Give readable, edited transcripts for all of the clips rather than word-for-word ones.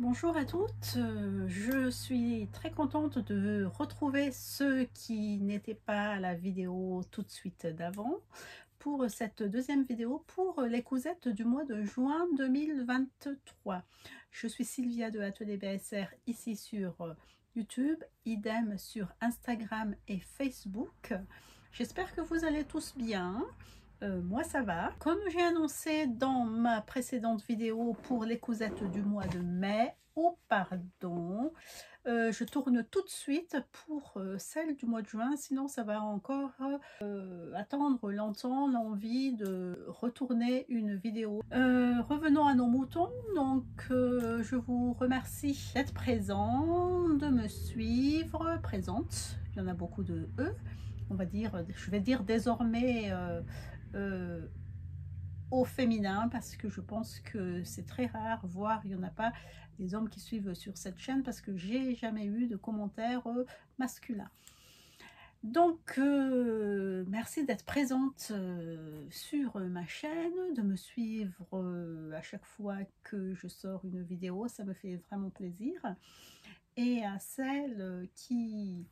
Bonjour à toutes, je suis très contente de retrouver ceux qui n'étaient pas à la vidéo tout de suite d'avant pour cette deuxième vidéo pour les cousettes du mois de juin 2023. Je suis Sylvia de Atelier BSR ici sur YouTube, idem sur Instagram et Facebook. J'espère que vous allez tous bien. Moi ça va. Comme j'ai annoncé dans ma précédente vidéo pour les cousettes du mois de mai, je tourne tout de suite pour celle du mois de juin, sinon ça va encore attendre longtemps l'envie de retourner une vidéo. Revenons à nos moutons, donc je vous remercie d'être présent, de me suivre, présente, il y en a beaucoup de eux, on va dire, je vais dire désormais au féminin parce que je pense que c'est très rare, voire il n'y en a pas des hommes qui suivent sur cette chaîne parce que j'ai jamais eu de commentaires masculins. Donc merci d'être présente sur ma chaîne, de me suivre à chaque fois que je sors une vidéo, ça me fait vraiment plaisir. Et à celles qui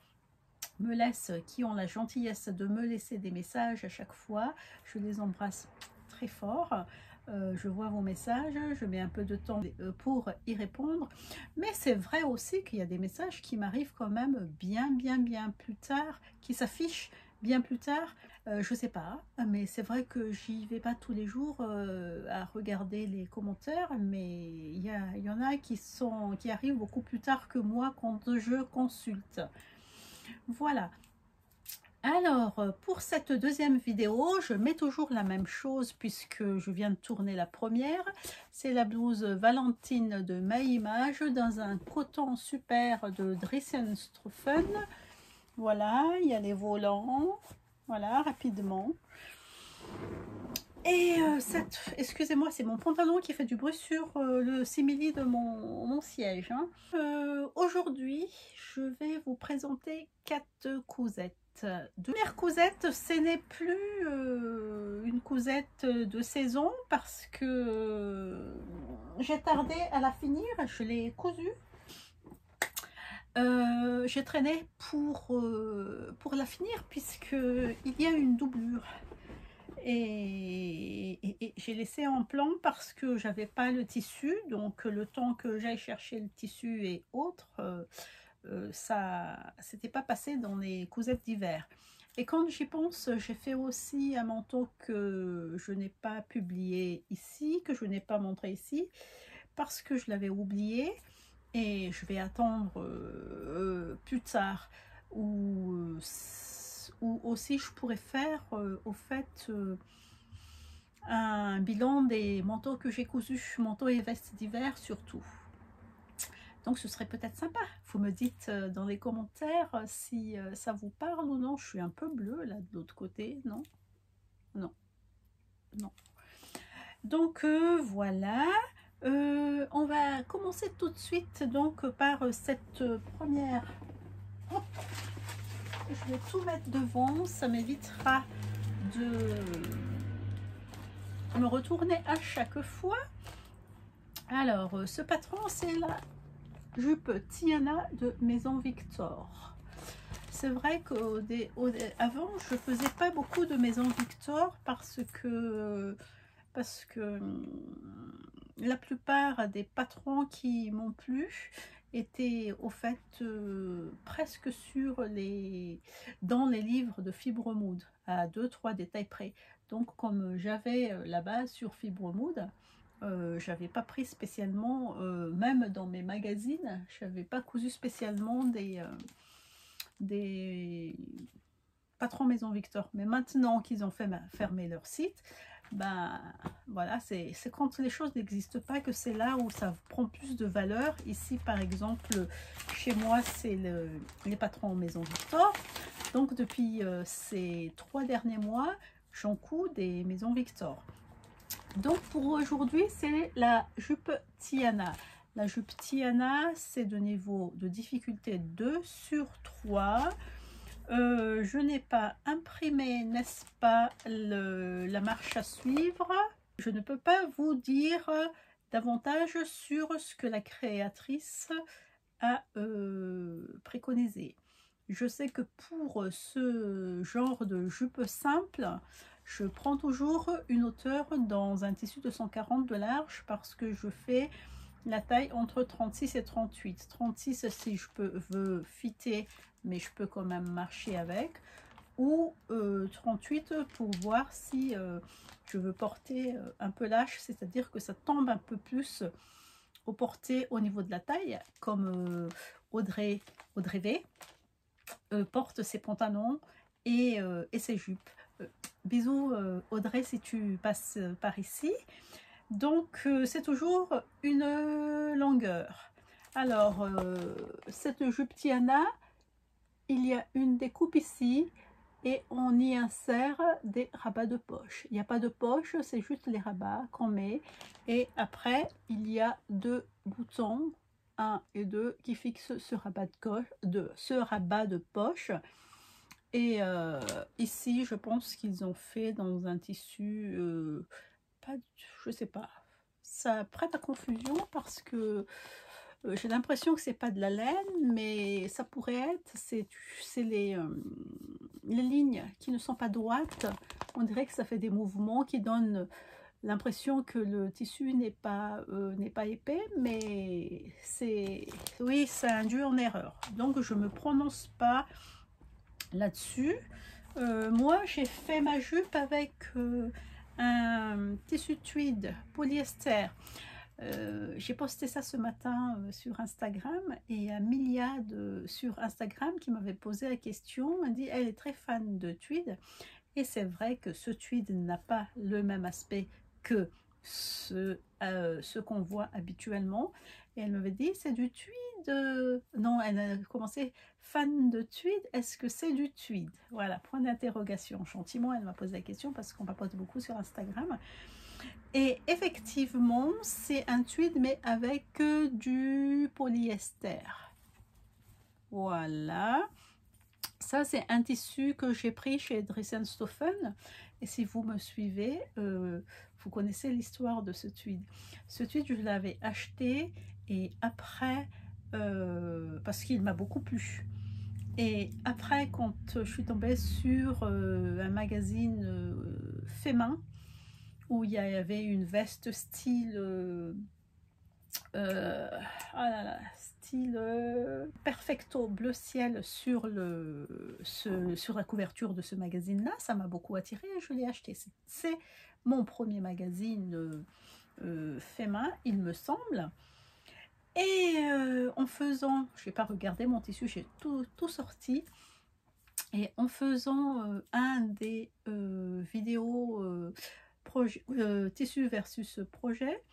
ont la gentillesse de me laisser des messages à chaque fois, je les embrasse très fort. Je vois vos messages, je mets un peu de temps pour y répondre, mais c'est vrai aussi qu'il y a des messages qui m'arrivent quand même bien plus tard, qui s'affichent bien plus tard. Je sais pas, mais c'est vrai que j'y vais pas tous les jours à regarder les commentaires, mais il y en a qui arrivent beaucoup plus tard que moi quand je consulte. Voilà. Alors, pour cette deuxième vidéo, je mets toujours la même chose puisque je viens de tourner la première. C'est la blouse Valentine de Maïmage dans un coton super de Dressenstrophen. Voilà, il y a les volants. Voilà, rapidement. Et excusez-moi, c'est mon pantalon qui fait du bruit sur le simili de mon siège. Hein. Aujourd'hui, je vais vous présenter 4 cousettes. De première cousette, ce n'est plus une cousette de saison parce que j'ai tardé à la finir, je l'ai cousue. J'ai traîné pour la finir puisque il y a une doublure. Et j'ai laissé en plan parce que j'avais pas le tissu, donc le temps que j'aille chercher le tissu et autres, ça s'était pas passé dans les cousettes d'hiver. Et quand j'y pense, j'ai fait aussi un manteau que je n'ai pas publié ici, que je n'ai pas montré ici, parce que je l'avais oublié et je vais attendre plus tard ou aussi je pourrais faire au fait un bilan des manteaux que j'ai cousus, manteaux et vestes d'hiver surtout. Donc ce serait peut-être sympa. Vous me dites dans les commentaires si ça vous parle ou non. Je suis un peu bleue là de l'autre côté, non? Non, non. Donc voilà. On va commencer tout de suite donc par cette première. Hop. Je vais tout mettre devant, ça m'évitera de me retourner à chaque fois. Alors ce patron, c'est la jupe Tiana de Maison Victor. C'est vrai qu'avant je faisais pas beaucoup de Maison Victor parce que la plupart des patrons qui m'ont plu étaient au fait presque dans les livres de Fibremood à 2-3 détails près. Donc comme j'avais la base sur Fibremood, j'avais pas pris spécialement, même dans mes magazines, j'avais pas cousu spécialement des patrons Maison Victor. Mais maintenant qu'ils ont fermé leur site, ben voilà, c'est quand les choses n'existent pas que c'est là où ça prend plus de valeur. Ici par exemple, chez moi c'est les patrons Maison Victor. Donc depuis ces 3 derniers mois, j'en couds des Maison Victor. Donc pour aujourd'hui, c'est la jupe Tiana. La jupe Tiana, c'est de niveau de difficulté 2 sur 3. Je n'ai pas imprimé, n'est-ce pas, la marche à suivre. Je ne peux pas vous dire davantage sur ce que la créatrice a préconisé. Je sais que pour ce genre de jupe simple, je prends toujours une hauteur dans un tissu de 140 de large parce que je fais la taille entre 36 et 38. 36 si je veux fitter, mais je peux quand même marcher avec, ou 38 pour voir si je veux porter un peu lâche, c'est-à-dire que ça tombe un peu plus au porté au niveau de la taille, comme Audrey V porte ses pantalons et ses jupes. Bisous Audrey si tu passes par ici. Donc c'est toujours une longueur. Alors cette jupe Tiana, il y a une découpe ici et on y insère des rabats de poche. Il n'y a pas de poche, c'est juste les rabats qu'on met. Et après, il y a 2 boutons, 1 et 2, qui fixent ce rabat de poche. Et ici, je pense qu'ils ont fait dans un tissu, je sais pas, ça prête à confusion parce que j'ai l'impression que c'est pas de la laine, mais ça pourrait être, c'est les lignes qui ne sont pas droites. On dirait que ça fait des mouvements qui donnent l'impression que le tissu n'est pas épais, mais oui, ça induit en erreur. Donc je me prononce pas là-dessus. Moi, j'ai fait ma jupe avec un tissu tweed polyester. J'ai posté ça ce matin sur Instagram et il y a Milia sur Instagram qui m'avait posé la question. Elle dit elle est très fan de tweed et c'est vrai que ce tweed n'a pas le même aspect que ce qu'on voit habituellement. Et elle m'avait dit c'est du tweed. Non, elle a commencé fan de tweed. Est-ce que c'est du tweed? Voilà, point d'interrogation. Gentiment, elle m'a posé la question parce qu'on papote beaucoup sur Instagram. Et effectivement, c'est un tweed, mais avec du polyester. Voilà. Ça, c'est un tissu que j'ai pris chez Dressenstoffen. Et si vous me suivez, vous connaissez l'histoire de ce tweed. Ce tweed, je l'avais acheté et après, parce qu'il m'a beaucoup plu. Et après, quand je suis tombée sur un magazine fait main, où il y avait une veste style perfecto bleu ciel sur la couverture de ce magazine là, ça m'a beaucoup attiré et je l'ai acheté. C'est mon premier magazine fait main, il me semble. Et en faisant, je n'ai pas regardé mon tissu, j'ai tout sorti. Et en faisant un des vidéos tissu versus projet,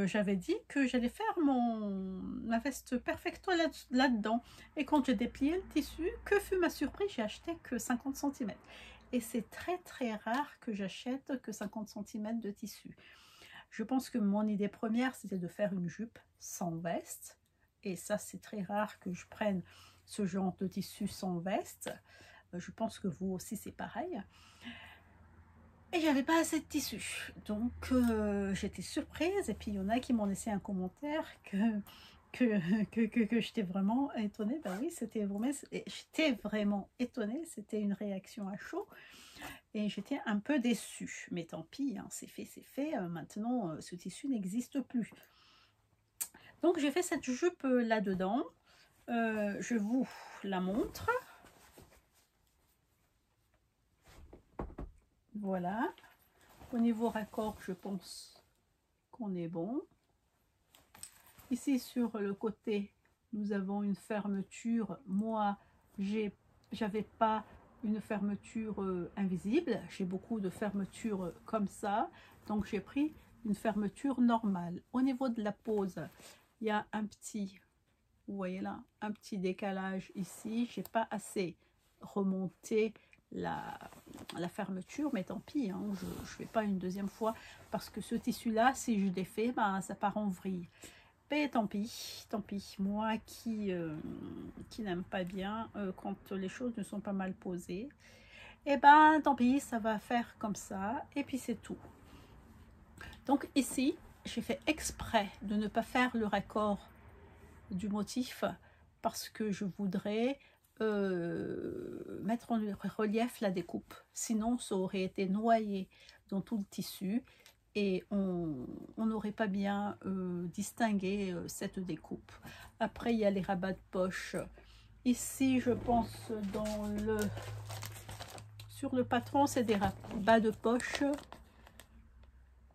j'avais dit que j'allais faire ma veste perfecto là-dedans. Et quand j'ai déplié le tissu, que fut ma surprise, j'ai acheté que 50 cm. Et c'est très très rare que j'achète que 50 cm de tissu. Je pense que mon idée première, c'était de faire une jupe sans veste. Et ça, c'est très rare que je prenne ce genre de tissu sans veste. Je pense que vous aussi, c'est pareil. Et j'avais pas assez de tissu, donc j'étais surprise. Et puis il y en a qui m'ont laissé un commentaire que j'étais vraiment étonnée. Ben oui, j'étais vraiment étonnée. C'était une réaction à chaud et j'étais un peu déçue. Mais tant pis, hein, c'est fait, c'est fait. Maintenant, ce tissu n'existe plus. Donc j'ai fait cette jupe là-dedans. Je vous la montre. Voilà, au niveau raccord, je pense qu'on est bon. Ici, sur le côté, nous avons une fermeture. Moi, j'avais pas une fermeture invisible. J'ai beaucoup de fermetures comme ça. Donc, j'ai pris une fermeture normale. Au niveau de la pose, il y a un petit, vous voyez là, un petit décalage ici. J'ai pas assez remonté la fermeture, mais tant pis, hein, je ne fais pas une deuxième fois parce que ce tissu là, si je l'ai fait, ben, ça part en vrille. Mais tant pis, moi qui n'aime pas bien quand les choses ne sont pas mal posées, et ben tant pis, ça va faire comme ça et puis c'est tout. Donc ici j'ai fait exprès de ne pas faire le raccord du motif parce que je voudrais mettre en relief la découpe. Sinon, ça aurait été noyé dans tout le tissu et on n'aurait pas bien distingué cette découpe. Après, il y a les rabats de poche. Ici, je pense sur le patron, c'est des rabats de poche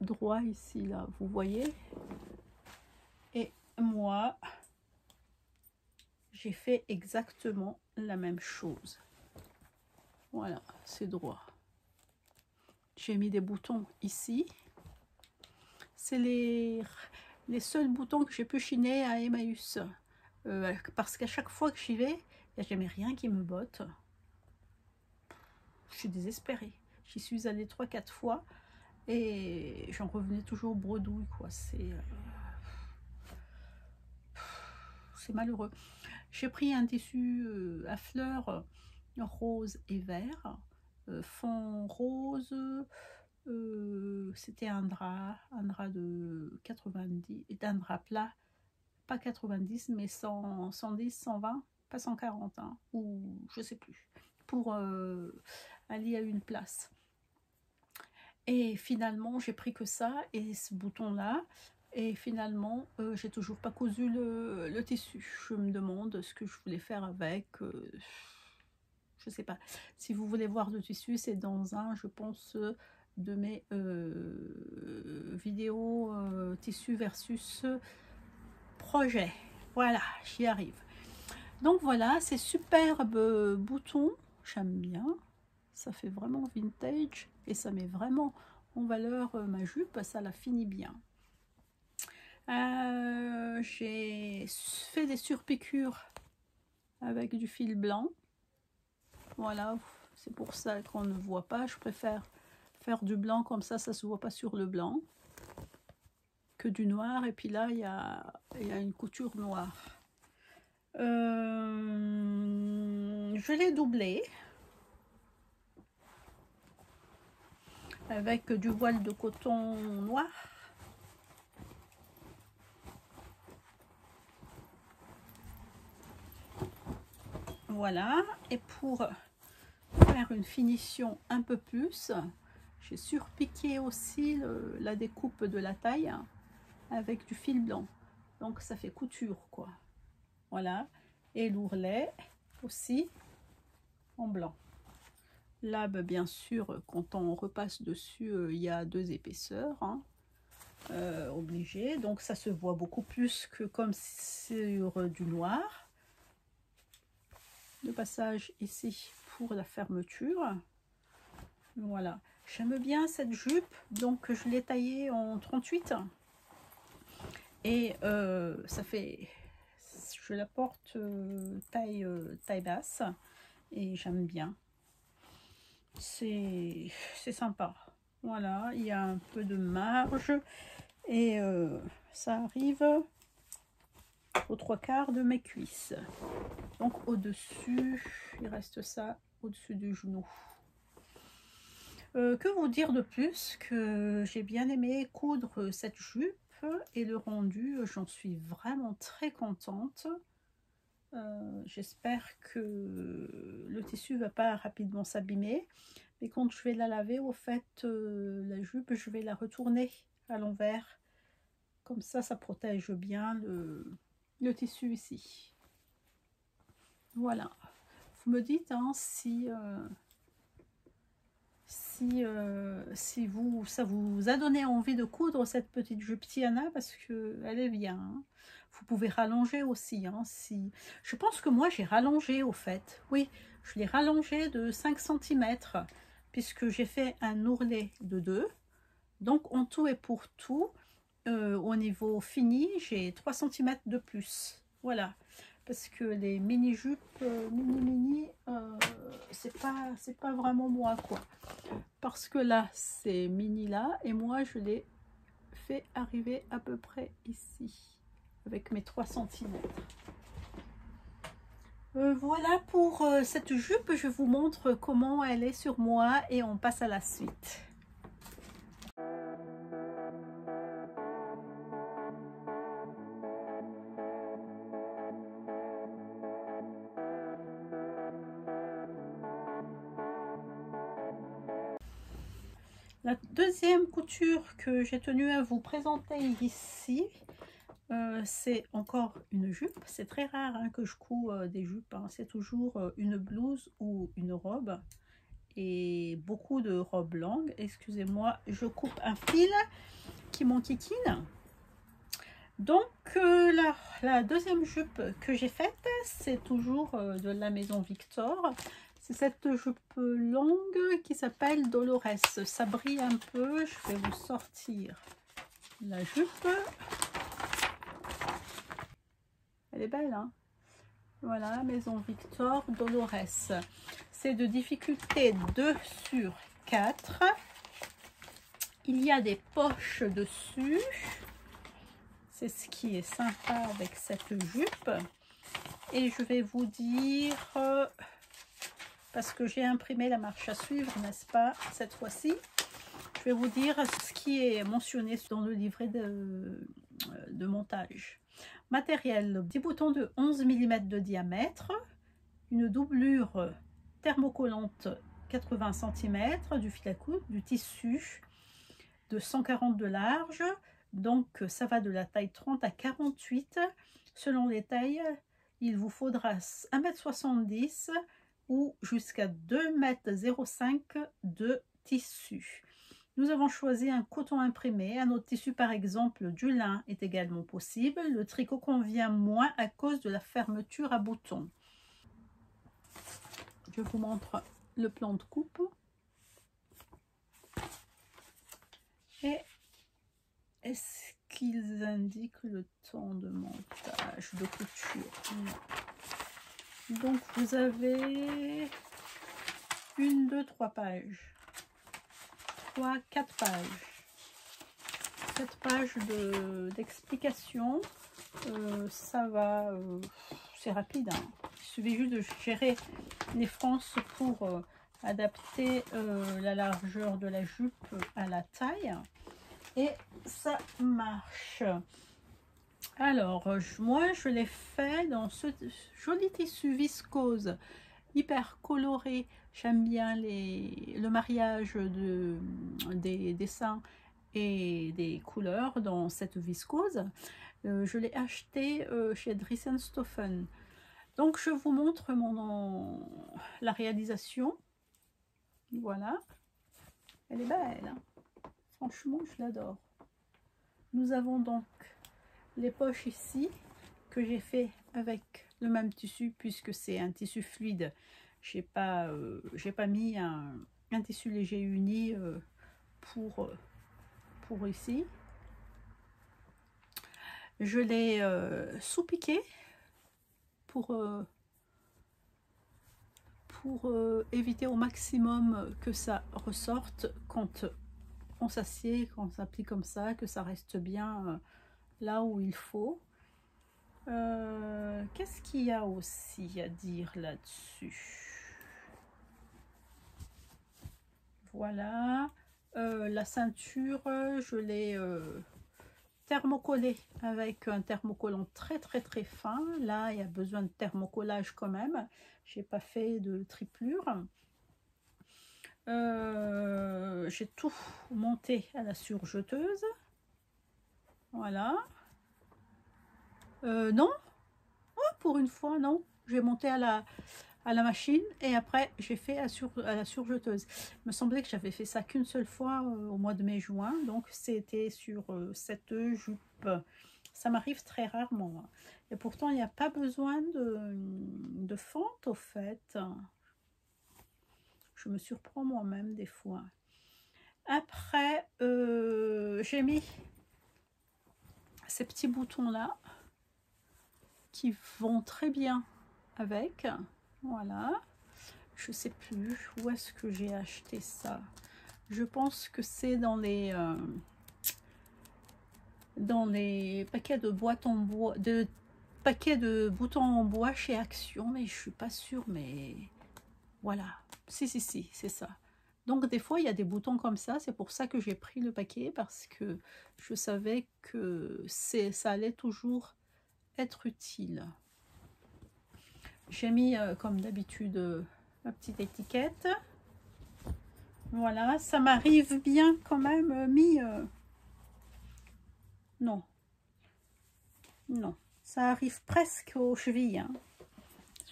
droit ici, là, vous voyez. Et moi, j'ai fait exactement la même chose. Voilà, c'est droit. J'ai mis des boutons ici. C'est les seuls boutons que j'ai pu chiner à Emmaüs. Parce qu'à chaque fois que j'y vais, il n'y a jamais rien qui me botte. Je suis désespérée. J'y suis allée 3-4 fois et j'en revenais toujours bredouille, quoi. C'est malheureux. J'ai pris un tissu à fleurs rose et vert, fond rose. C'était un drap de 90, un drap plat, pas 90 mais 100, 110, 120, pas 140 hein, ou je sais plus, pour aller à une place. Et finalement j'ai pris que ça et ce bouton là, et finalement j'ai toujours pas cousu le tissu. Je me demande ce que je voulais faire avec. Je sais pas. Si vous voulez voir le tissu, c'est dans un, je pense, de mes vidéos tissu versus projet. Voilà, j'y arrive. Donc voilà, ces superbes boutons, j'aime bien. Ça fait vraiment vintage et ça met vraiment en valeur ma jupe, ça la finit bien. J'ai fait des surpiqûres avec du fil blanc. Voilà, c'est pour ça qu'on ne voit pas. Je préfère faire du blanc comme ça se voit pas sur le blanc que du noir. Et puis là, il y a une couture noire. Je l'ai doublé avec du voile de coton noir. Voilà, et pour faire une finition un peu plus, j'ai surpiqué aussi la découpe de la taille avec du fil blanc. Donc ça fait couture, quoi. Voilà, et l'ourlet aussi en blanc. Là, bien sûr, quand on repasse dessus, il y a 2 épaisseurs, hein, obligé. Donc ça se voit beaucoup plus que comme sur du noir. Le passage ici pour la fermeture. Voilà, j'aime bien cette jupe, donc je l'ai taillée en 38 et ça fait, je la porte taille basse et j'aime bien, c'est sympa. Voilà, il y a un peu de marge et ça arrive aux 3/4 de mes cuisses. Donc au-dessus, il reste ça au-dessus du genou. Que vous dire de plus que j'ai bien aimé coudre cette jupe et le rendu, j'en suis vraiment très contente. J'espère que le tissu ne va pas rapidement s'abîmer. Mais quand je vais la laver, au fait, la jupe, je vais la retourner à l'envers. Comme ça, ça protège bien le tissu ici. Voilà. Vous me dites hein, si ça vous a donné envie de coudre cette petite jupe Tiana, parce que elle est bien. Hein. Vous pouvez rallonger aussi. Hein, si... Je pense que moi j'ai rallongé au fait. Oui, je l'ai rallongé de 5 cm puisque j'ai fait un ourlet de 2. Donc en tout et pour tout, au niveau fini, j'ai 3 cm de plus. Voilà. Parce que les mini-jupes, c'est pas vraiment moi, quoi. Parce que là, c'est mini là, et moi, je l'ai fait arriver à peu près ici, avec mes 3 cm. Voilà pour cette jupe, je vous montre comment elle est sur moi, et on passe à la suite. La deuxième couture que j'ai tenu à vous présenter ici, c'est encore une jupe. C'est très rare hein, que je couds des jupes, hein. C'est toujours une blouse ou une robe, et beaucoup de robes longues. Excusez-moi, je coupe un fil qui m'enquiquine. Donc la deuxième jupe que j'ai faite, c'est toujours de la maison Victor. C'est cette jupe longue qui s'appelle Dolores. Ça brille un peu. Je vais vous sortir la jupe. Elle est belle, hein? Voilà, maison Victor Dolores. C'est de difficulté 2 sur 4. Il y a des poches dessus. C'est ce qui est sympa avec cette jupe. Et je vais vous dire, parce que j'ai imprimé la marche à suivre, n'est-ce pas, cette fois-ci, je vais vous dire ce qui est mentionné dans le livret de montage. Matériel, 10 boutons de 11 mm de diamètre, une doublure thermocollante 80 cm, du fil à coudre, du tissu de 140 de large, donc ça va de la taille 30 à 48. Selon les tailles, il vous faudra 1,70 m ou jusqu'à 2,05 m de tissu. Nous avons choisi un coton imprimé. Un autre tissu, par exemple du lin, est également possible. Le tricot convient moins à cause de la fermeture à boutons. Je vous montre le plan de coupe. Et est-ce qu'ils indiquent le temps de montage, de couture? Non. Donc vous avez 1, 2, 3 pages. 4 pages. 7 pages d'explication. Ça va, c'est rapide. Hein. Il suffit juste de gérer les frances pour adapter la largeur de la jupe à la taille. Et ça marche. Alors, moi, je l'ai fait dans ce joli tissu viscose hyper coloré. J'aime bien le mariage des dessins et des couleurs dans cette viscose. Je l'ai acheté chez Dressenstoffen. Donc, je vous montre la réalisation. Voilà. Elle est belle. Hein. Franchement, je l'adore. Nous avons donc les poches ici que j'ai fait avec le même tissu puisque c'est un tissu fluide. J'ai pas mis un tissu léger uni pour ici. Je l'ai sous-piqué pour éviter au maximum que ça ressorte quand on s'assied, quand on s'applique comme ça, que ça reste bien là où il faut. Qu'est-ce qu'il y a aussi à dire là-dessus? Voilà. La ceinture, je l'ai thermocollée avec un thermocollant très fin. Là, il y a besoin de thermocollage quand même. J'ai pas fait de triplure. J'ai tout monté à la surjeteuse. Voilà. Non, oh, pour une fois, non. J'ai monté à la machine et après j'ai fait à la surjeteuse. Il me semblait que j'avais fait ça qu'une seule fois au mois de mai-juin. Donc c'était sur cette jupe. Ça m'arrive très rarement. Et pourtant, il n'y a pas besoin de fente au fait. Je me surprends moi-même des fois. Après, j'ai mis ces petits boutons là qui vont très bien avec. Voilà. Je sais plus où est-ce que j'ai acheté ça. Je pense que c'est dans les paquets de boîtes en bois, paquets de boutons en bois chez Action, mais je suis pas sûre. Mais voilà. Si, c'est ça. Donc des fois il y a des boutons comme ça, c'est pour ça que j'ai pris le paquet, parce que je savais que ça allait toujours être utile. J'ai mis comme d'habitude ma petite étiquette. Voilà, ça m'arrive bien quand même, non, non, ça arrive presque aux chevilles, hein.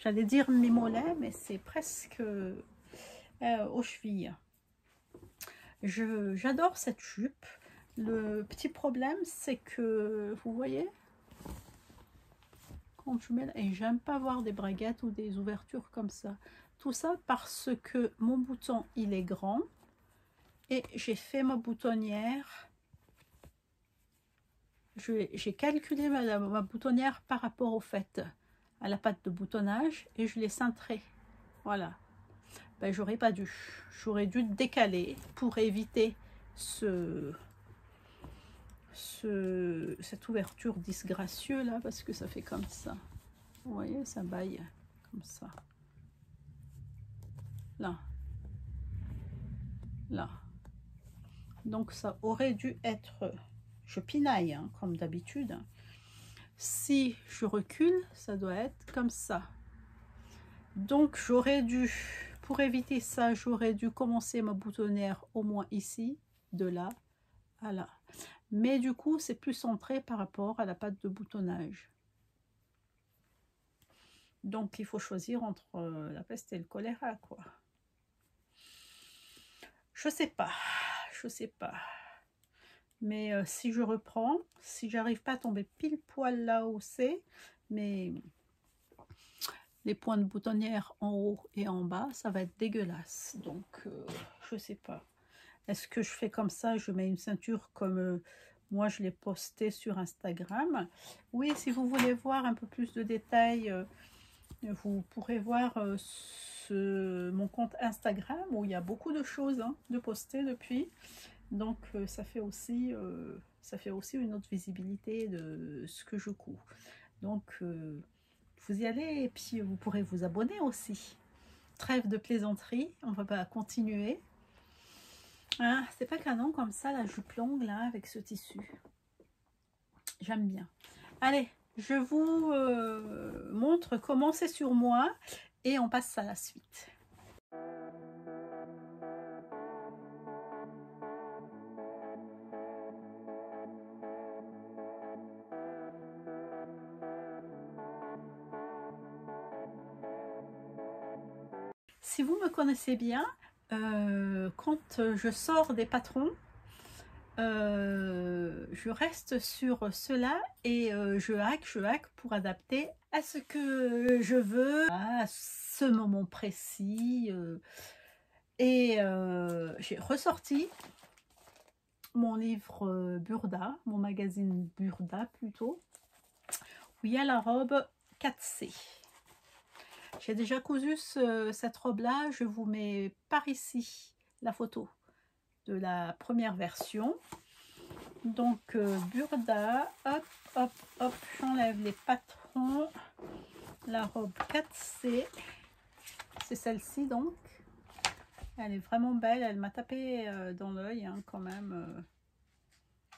J'allais dire mes mollets, mais c'est presque aux chevilles. J'adore cette jupe. Le petit problème, c'est que, vous voyez, quand je mets, et j'aime pas voir des braguettes ou des ouvertures comme ça. Tout ça parce que mon bouton, il est grand. Et j'ai fait ma boutonnière. J'ai calculé ma boutonnière par rapport au fait à la patte de boutonnage et je l'ai cintrée. Voilà. Ben, j'aurais pas dû. J'aurais dû décaler pour éviter cette ouverture disgracieuse là, parce que ça fait comme ça. Vous voyez, ça baille comme ça. Là. Là. Donc ça aurait dû être... Je pinaille, hein, comme d'habitude. Si je recule, ça doit être comme ça. Donc j'aurais dû, pour éviter ça, j'aurais dû commencer ma boutonnière au moins ici, de là à là. Mais du coup, c'est plus centré par rapport à la patte de boutonnage. Donc il faut choisir entre la peste et le choléra, quoi. Je sais pas, je sais pas. Mais si je reprends, si j'arrive pas à tomber pile poil là où c'est, mais les points de boutonnière en haut et en bas, ça va être dégueulasse. Donc, je sais pas. Est-ce que je fais comme ça, je mets une ceinture comme moi je l'ai posté sur Instagram? Oui, si vous voulez voir un peu plus de détails, vous pourrez voir mon compte Instagram où il y a beaucoup de choses de poster depuis. Donc, ça fait aussi une autre visibilité de ce que je couds. Donc, vous y allez et puis vous pourrez vous abonner aussi. Trêve de plaisanterie, on va pas continuer. Ah, c'est pas canon comme ça la jupe longue là avec ce tissu. J'aime bien. Allez, je vous montre comment c'est sur moi et on passe à la suite. Si vous me connaissez bien, quand je sors des patrons, je reste sur cela et je hack pour adapter à ce que je veux, à ce moment précis. Et j'ai ressorti mon livre Burda, mon magazine Burda plutôt, où il y a la robe 4C. J'ai déjà cousu cette robe-là, je vous mets par ici la photo de la première version. Donc Burda, hop, hop, hop, j'enlève les patrons, la robe 4C, c'est celle-ci donc. Elle est vraiment belle, elle m'a tapé dans l'œil quand même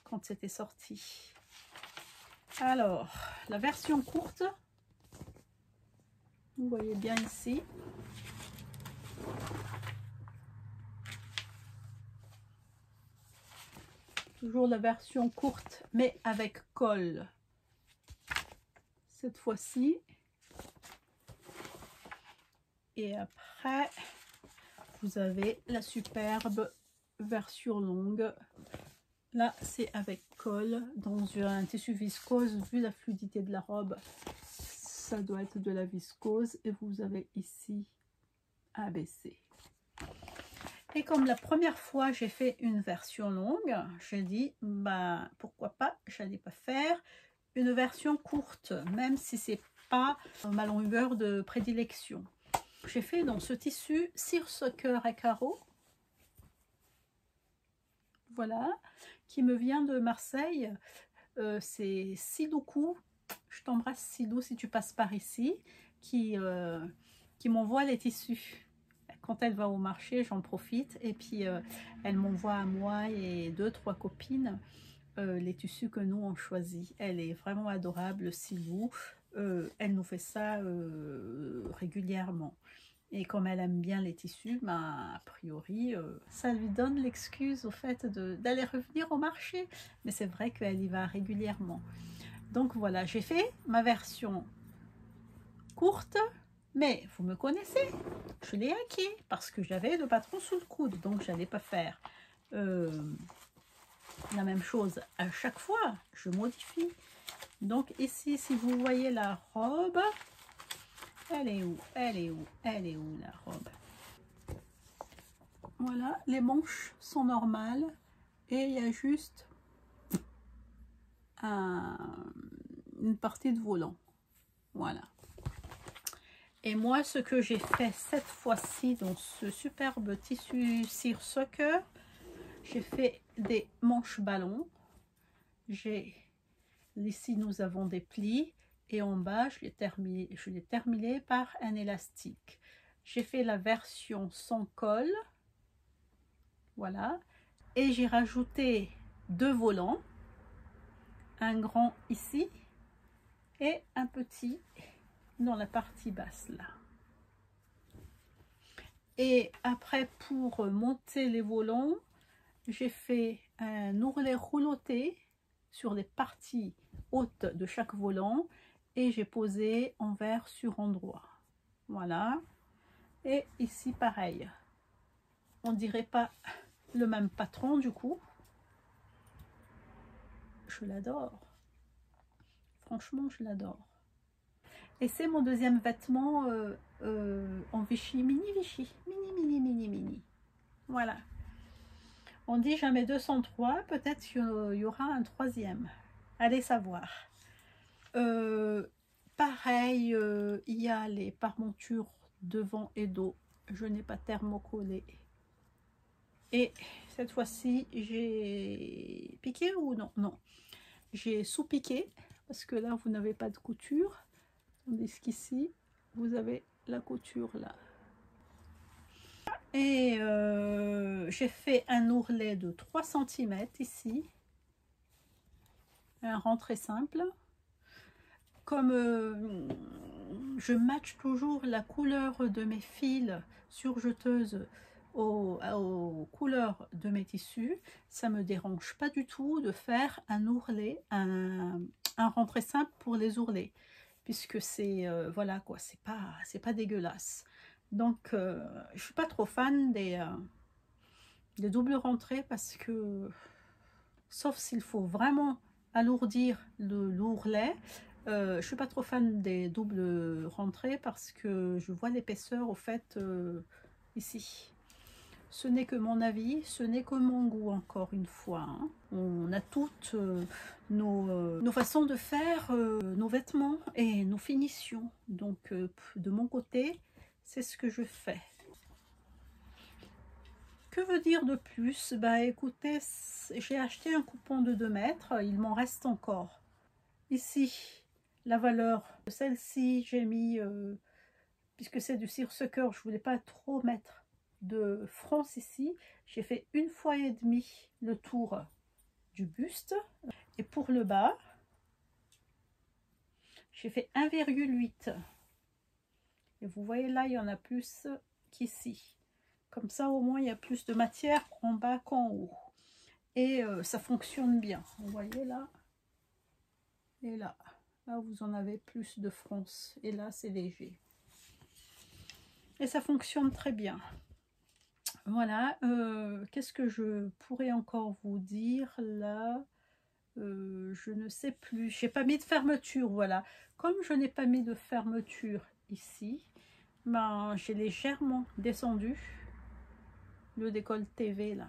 quand c'était sorti. Alors, la version courte, vous voyez bien ici. Toujours la version courte, mais avec col. Cette fois-ci. Et après, vous avez la superbe version longue. Là, c'est avec col dans un tissu viscose. Vu la fluidité de la robe, ça doit être de la viscose. Et vous avez ici ABC. Et comme la première fois j'ai fait une version longue, j'ai dit bah pourquoi pas, j'allais pas faire une version courte, même si c'est pas ma longueur de prédilection. J'ai fait dans ce tissu Seersucker à carreaux, voilà, qui me vient de Marseille. C'est Sidoukou, je t'embrasse Sidou si tu passes par ici, qui m'envoie les tissus. Quand elle va au marché, j'en profite et puis elle m'envoie à moi et 2-3 copines les tissus que nous on choisit. Elle est vraiment adorable, Silou. Elle nous fait ça régulièrement. Et comme elle aime bien les tissus, ben, a priori, ça lui donne l'excuse au fait d'aller revenir au marché. Mais c'est vrai qu'elle y va régulièrement. Donc voilà, j'ai fait ma version courte, mais vous me connaissez, je l'ai hacké parce que j'avais le patron sous le coude. Donc j'allais pas faire la même chose à chaque fois, je modifie. Donc ici, si vous voyez la robe, elle est où? Elle est où? Elle est où la robe? Voilà, les manches sont normales et il y a juste une partie de volant. Voilà. Et moi, ce que j'ai fait cette fois-ci dans ce superbe tissu seersucker, j'ai fait des manches ballons. Ici, nous avons des plis et en bas, je l'ai terminé par un élastique. J'ai fait la version sans col. Voilà. Et j'ai rajouté 2 volants. Un grand ici et un petit dans la partie basse là. Et après, pour monter les volants, j'ai fait un ourlet rouloté sur les parties hautes de chaque volant et j'ai posé envers sur endroit. Voilà. Et ici pareil, on dirait pas le même patron du coup. Je l'adore, franchement je l'adore. Et c'est mon deuxième vêtement en Vichy, mini Vichy, mini. Voilà. On dit jamais 203, peut-être qu'il y aura un troisième. Allez savoir. Pareil, il y a les pare-montures devant et dos. Je n'ai pas thermocollé. Et cette fois-ci, j'ai piqué ou non? Non. J'ai sous-piqué parce que là, vous n'avez pas de couture. Tandis qu'ici, vous avez la couture là. Et j'ai fait un ourlet de 3 cm ici. Un rentré simple. Comme je match toujours la couleur de mes fils surjeteuses aux couleurs de mes tissus, ça me dérange pas du tout de faire un ourlet, un rentré simple pour les ourlets, puisque c'est voilà quoi, c'est pas dégueulasse. Donc je suis pas trop fan des doubles rentrées parce que sauf s'il faut vraiment alourdir l'ourlet. Je suis pas trop fan des doubles rentrées parce que je vois l'épaisseur au fait ici. Ce n'est que mon avis, ce n'est que mon goût encore une fois. Hein. On a toutes nos façons de faire nos vêtements et nos finitions. Donc de mon côté, c'est ce que je fais. Que veut dire de plus? Bah écoutez, j'ai acheté un coupon de 2 mètres, il m'en reste encore. Ici, la valeur de celle-ci, j'ai mis, puisque c'est du seersucker, je voulais pas trop mettre de France ici, j'ai fait 1,5 fois le tour du buste. Et pour le bas, j'ai fait 1,8. Et vous voyez là, il y en a plus qu'ici. Comme ça, au moins, il y a plus de matière en bas qu'en haut. Et ça fonctionne bien. Vous voyez là et là. Là, vous en avez plus de fronce. Et là, c'est léger. Et ça fonctionne très bien. Voilà. Qu'est-ce que je pourrais encore vous dire là? Je ne sais plus. J'ai pas mis de fermeture. Voilà. Comme je n'ai pas mis de fermeture ici, ben, j'ai légèrement descendu le décolleté V là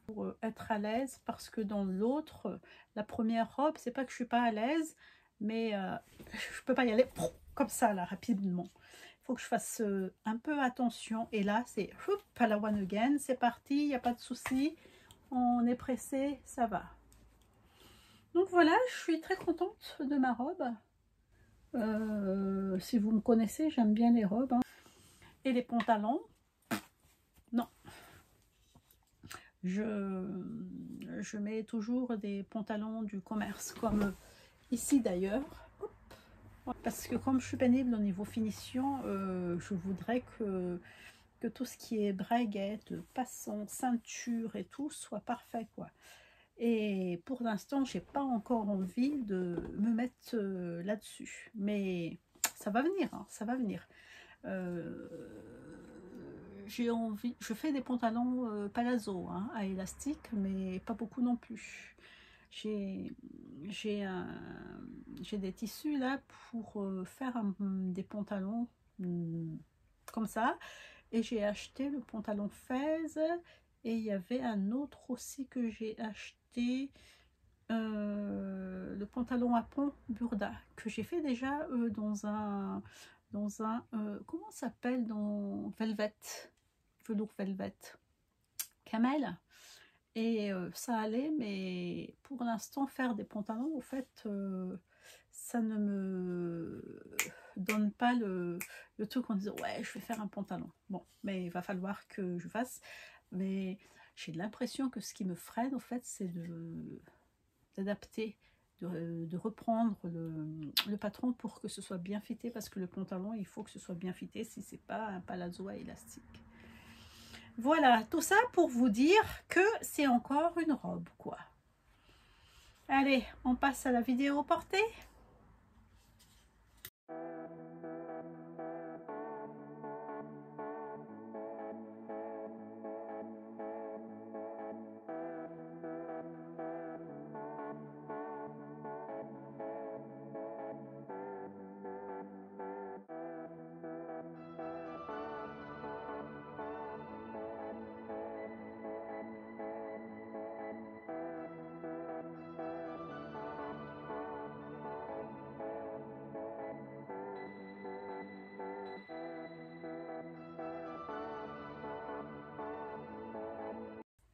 pour être à l'aise, parce que dans l'autre, la première robe, c'est pas que je suis pas à l'aise, mais je peux pas y aller comme ça là rapidement. Il faut que je fasse un peu attention. Et là, c'est à la one again, c'est parti, il n'y a pas de souci, on est pressé, ça va. Donc voilà, je suis très contente de ma robe. Si vous me connaissez, j'aime bien les robes. Hein. Et les pantalons, non. Je mets toujours des pantalons du commerce, comme ici d'ailleurs. Parce que comme je suis pénible au niveau finition, je voudrais que tout ce qui est braguette, passant, ceinture et tout soit parfait, quoi. Et pour l'instant, j'ai pas encore envie de me mettre là-dessus. Mais ça va venir, hein, ça va venir. J'ai envie, je fais des pantalons palazzo hein, à élastique, mais pas beaucoup non plus. J'ai des tissus là pour faire des pantalons comme ça. Et j'ai acheté le pantalon fez. Et il y avait un autre aussi que j'ai acheté. Le pantalon à pont Burda que j'ai fait déjà dans un comment ça s'appelle, dans Velvet, velours Velvet Camel. Et ça allait, mais pour l'instant faire des pantalons, au fait ça ne me donne pas le truc en disant ouais je vais faire un pantalon. Bon, mais il va falloir que je fasse. Mais j'ai l'impression que ce qui me freine au fait c'est d'adapter, de reprendre le patron pour que ce soit bien fité, parce que le pantalon il faut que ce soit bien fité si c'est pas un palazzo à élastique. Voilà, tout ça pour vous dire que c'est encore une robe, quoi. Allez, on passe à la vidéo portée.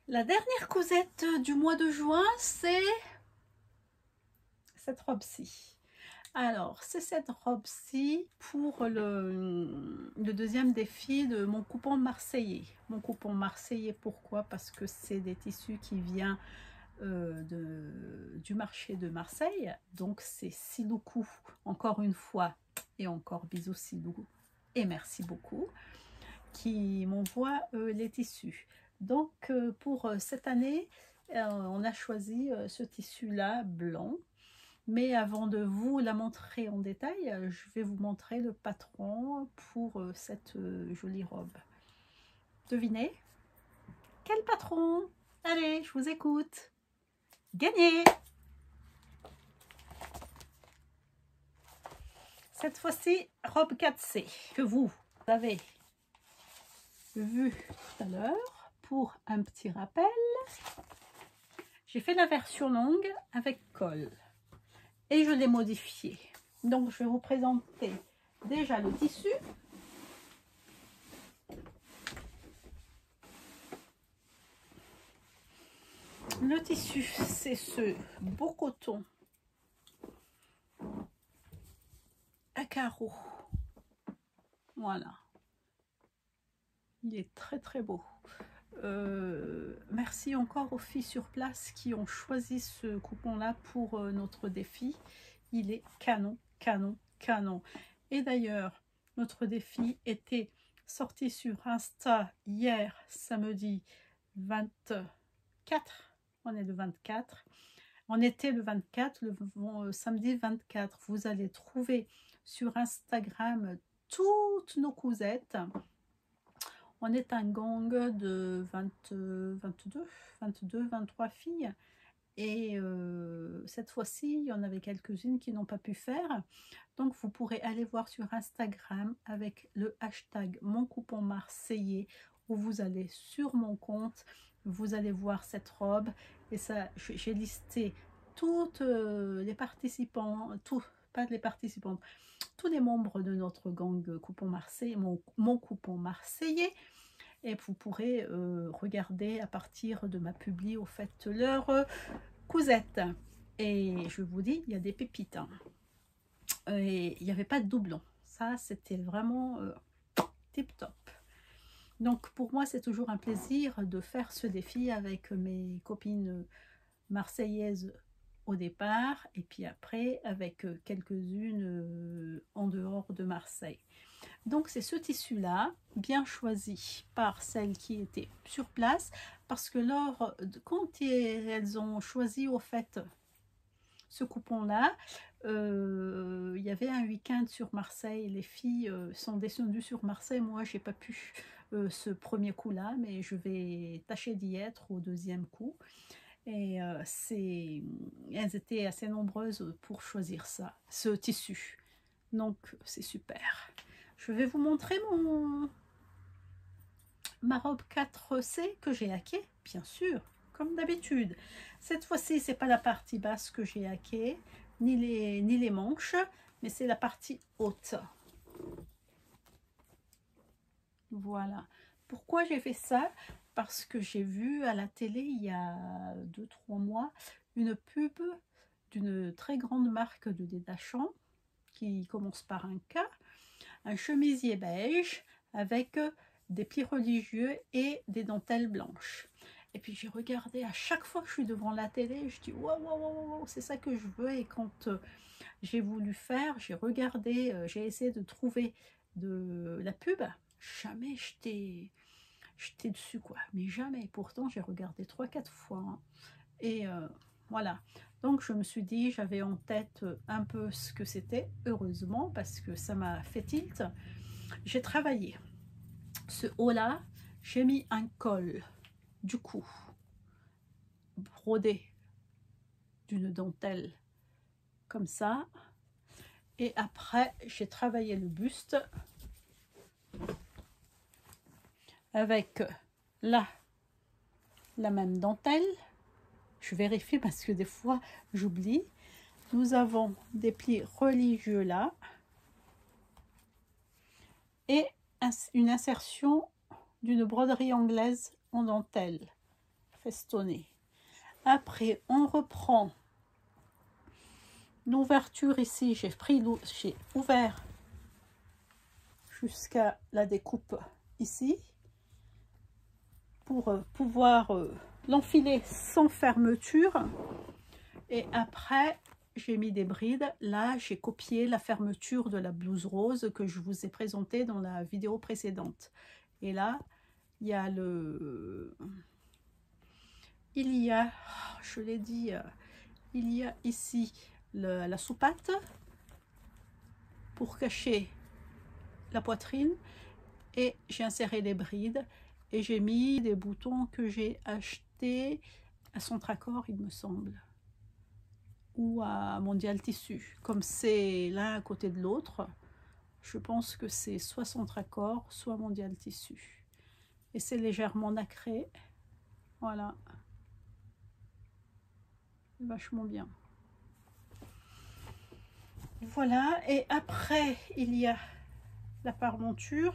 La dernière cousette du mois de juin, c'est cette robe-ci. Alors, c'est cette robe-ci pour le deuxième défi de mon coupon marseillais. Mon coupon marseillais, pourquoi? Parce que c'est des tissus qui viennent du marché de Marseille. Donc, c'est Siloukou, encore une fois, et encore bisous Silou, et merci beaucoup, qui m'envoie les tissus. Donc pour cette année, on a choisi ce tissu-là blanc. Mais avant de vous la montrer en détail, je vais vous montrer le patron pour cette jolie robe. Devinez? Quel patron? Allez, je vous écoute. Gagné! Cette fois-ci, robe 4C que vous avez vu tout à l'heure. Pour un petit rappel, j'ai fait la version longue avec col et je l'ai modifié. Donc je vais vous présenter déjà le tissu. Le tissu, c'est ce beau coton à carreaux. Voilà. Il est très très beau. Merci encore aux filles sur place qui ont choisi ce coupon là pour notre défi. Il est canon, canon, canon. Et d'ailleurs, notre défi était sorti sur Insta hier, samedi 24. On est le 24. On était le 24, le samedi 24. Vous allez trouver sur Instagram toutes nos cousettes. On est un gang de 23 filles. Et cette fois-ci, il y en avait quelques-unes qui n'ont pas pu faire. Donc, vous pourrez aller voir sur Instagram avec le hashtag mon coupon marseillais, où vous allez sur mon compte, vous allez voir cette robe. Et ça, j'ai listé toutes les participants, pas les participantes, tous les membres de notre gang coupon marseillais, mon coupon marseillais. Et vous pourrez regarder à partir de ma publi au fait leur cousette. Et je vous dis, il y a des pépites. Hein. Et il n'y avait pas de doublon. Ça, c'était vraiment tip top. Donc pour moi, c'est toujours un plaisir de faire ce défi avec mes copines marseillaises au départ, et puis après avec quelques-unes en dehors de Marseille. Donc c'est ce tissu là, bien choisi par celles qui étaient sur place, parce que quand elles ont choisi au fait ce coupon là, il y avait un week-end sur Marseille, les filles sont descendues sur Marseille, moi j'ai pas pu ce premier coup là, mais je vais tâcher d'y être au deuxième coup. Et elles étaient assez nombreuses pour choisir ça, ce tissu. Donc c'est super. Je vais vous montrer ma robe 4C que j'ai hackée, bien sûr, comme d'habitude. Cette fois-ci, c'est pas la partie basse que j'ai hackée, ni les manches, mais c'est la partie haute. Voilà. Pourquoi j'ai fait ça? Parce que j'ai vu à la télé il y a 2-3 mois une pub d'une très grande marque de détachant qui commence par un K, un chemisier beige avec des plis religieux et des dentelles blanches. Et puis j'ai regardé à chaque fois que je suis devant la télé, je dis waouh, waouh, waouh, c'est ça que je veux. Et quand j'ai voulu faire, j'ai regardé, j'ai essayé de trouver de la pub, jamais j'étais dessus quoi, mais jamais. Pourtant j'ai regardé 3-4 fois hein. Et voilà, donc je me suis dit, j'avais en tête un peu ce que c'était, heureusement, parce que ça m'a fait tilt. J'ai travaillé ce haut là, j'ai mis un col du cou brodé d'une dentelle comme ça, et après j'ai travaillé le buste avec là la même dentelle. Je vérifie parce que des fois j'oublie. Nous avons des plis religieux là et une insertion d'une broderie anglaise en dentelle festonnée. Après on reprend l'ouverture ici, j'ai ouvert jusqu'à la découpe ici pour pouvoir l'enfiler sans fermeture. Et après j'ai mis des brides. Là j'ai copié la fermeture de la blouse rose que je vous ai présentée dans la vidéo précédente. Et là il y a je l'ai dit, il y a ici la soupate pour cacher la poitrine, et j'ai inséré les brides et j'ai mis des boutons que j'ai achetés à Centracor il me semble, ou à Mondial Tissu. Comme c'est l'un à côté de l'autre, je pense que c'est soit Centracor soit Mondial Tissu, et c'est légèrement nacré. Voilà, vachement bien. Voilà, et après il y a la parmenture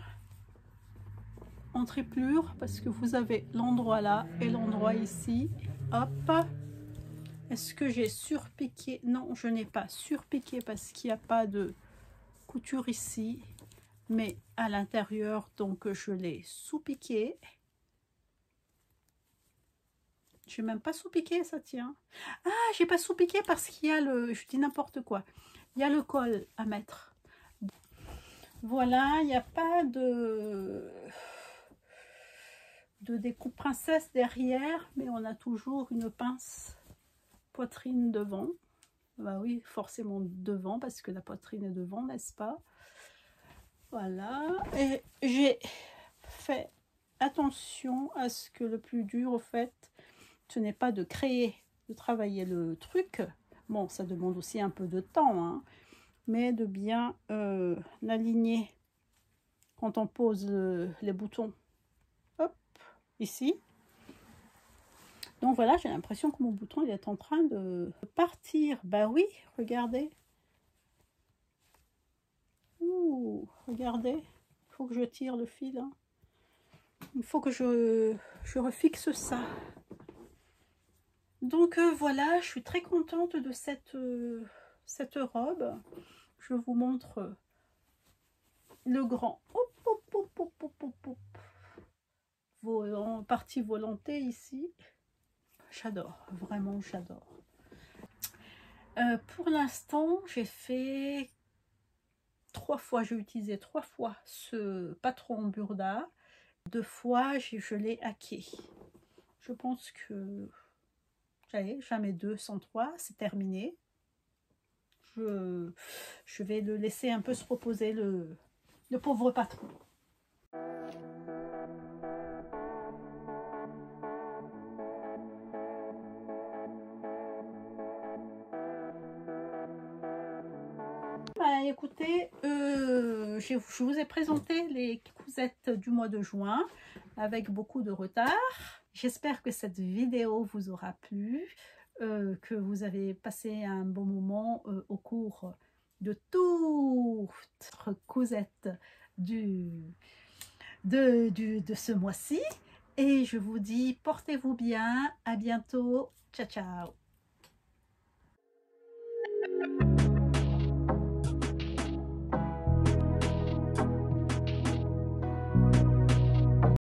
en triplure, parce que vous avez l'endroit là et l'endroit ici. Hop, est-ce que j'ai surpiqué? Non, je n'ai pas surpiqué parce qu'il n'y a pas de couture ici, mais à l'intérieur, donc je l'ai sous-piqué. J'ai même pas sous-piqué, ça tient. Ah, j'ai pas sous-piqué parce qu'il y a je dis n'importe quoi, il y a le col à mettre. Voilà, il n'y a pas de découpe princesse derrière, mais on a toujours une pince poitrine devant. Bah oui, forcément devant, parce que la poitrine est devant, n'est-ce pas? Voilà, et j'ai fait attention à ce que le plus dur, au fait, ce n'est pas de travailler le truc. Bon, ça demande aussi un peu de temps, hein, mais de bien l'aligner quand on pose les boutons. Hop, ici. Donc voilà, j'ai l'impression que mon bouton il est en train de partir. Bah oui, regardez. Ouh, regardez. Il faut que je tire le fil. Hein. Il faut que je refixe ça. Donc voilà, je suis très contente de cette robe. Je vous montre le grand. Hop, hop, hop, hop, hop, hop, hop. Partie volantée ici. J'adore, vraiment j'adore. Pour l'instant, j'ai fait 3 fois, j'ai utilisé 3 fois ce patron Burda. 2 fois, je l'ai hacké. Je pense que j'allais jamais 2 sans 3, c'est terminé. Je vais le laisser un peu se reposer, le pauvre patron. Bah, écoutez, je vous ai présenté les cousettes du mois de juin avec beaucoup de retard. J'espère que cette vidéo vous aura plu, que vous avez passé un bon moment au cours de toutes cousettes de ce mois-ci. Et je vous dis, portez-vous bien, à bientôt, ciao ciao.